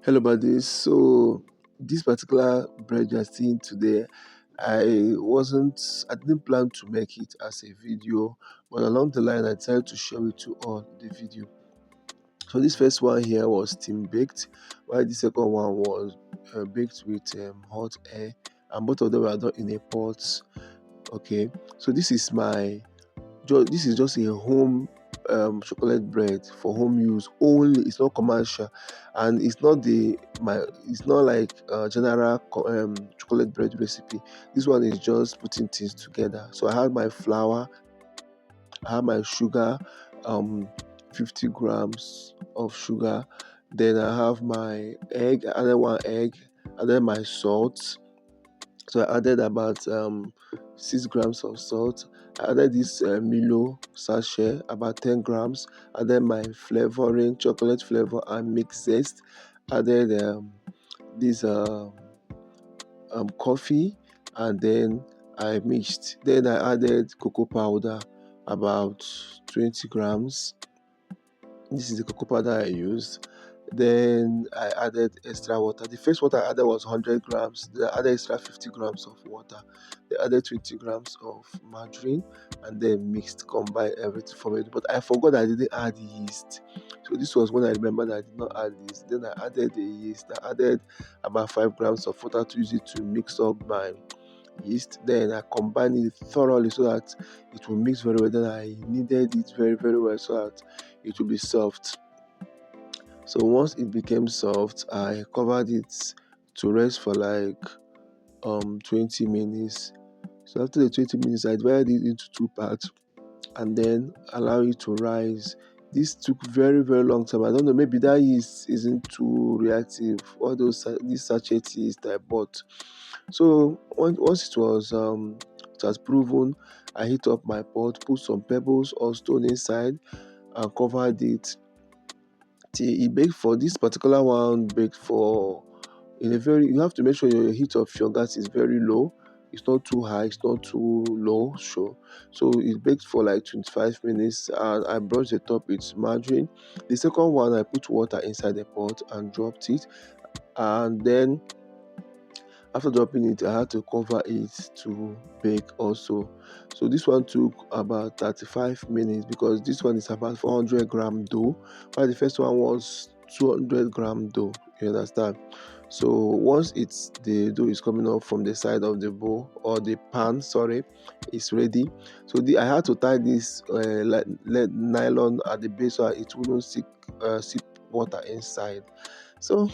Hello buddies. So this particular bread you're seeing today, I didn't plan to make it as a video, but along the line I decided to show it to all the video. So this first one here was steam baked, while the second one was baked with hot air, and both of them were done in a pot. Okay, so this is just a home chocolate bread for home use only. It's not commercial, and it's not like general chocolate bread recipe. This one is just putting things together. So I had my flour, I had my sugar, um 50 grams of sugar, then I have my egg, I added one egg, and then my salt. So I added about 6 grams of salt. I added this Milo sachet, about 10 grams. Added my flavoring, chocolate flavor, and mixed zest. Added this coffee, and then I mixed. Then I added cocoa powder, about 20 grams. This is the cocoa powder I used. Then I added extra water. The first water I added was 100 grams. Then I added extra 50 grams of water. Then I added 20 grams of margarine, and then mixed, combined everything for it. But I forgot I didn't add yeast. So this was when I remembered I did not add yeast. Then I added the yeast. I added about 5 grams of water to use it to mix up my yeast. Then I combined it thoroughly so that it will mix very well. Then I kneaded it very, very well so that it will be soft. So once it became soft, I covered it to rest for like 20 minutes. So after the 20 minutes, I divided it into two parts and then allow it to rise. This took very, very long time. I don't know, maybe that yeast isn't too reactive. All these sachet yeast I bought. So once it was proven, I heat up my pot, put some pebbles or stone inside, and covered it till it baked. For this particular one, baked for in a very, you have to make sure your heat of your gas is very low. It's not too high, it's not too low. So it baked for like 25 minutes, and I brushed the top with margarine. The second one, I put water inside the pot and dropped it, and then after dropping it, I had to cover it to bake also. So this one took about 35 minutes because this one is about 400-gram dough, while the first one was 200-gram dough. You understand? So once the dough is coming up from the side of the bowl or the pan, sorry, it's ready. So I had to tie this nylon at the base so it wouldn't seep water inside. So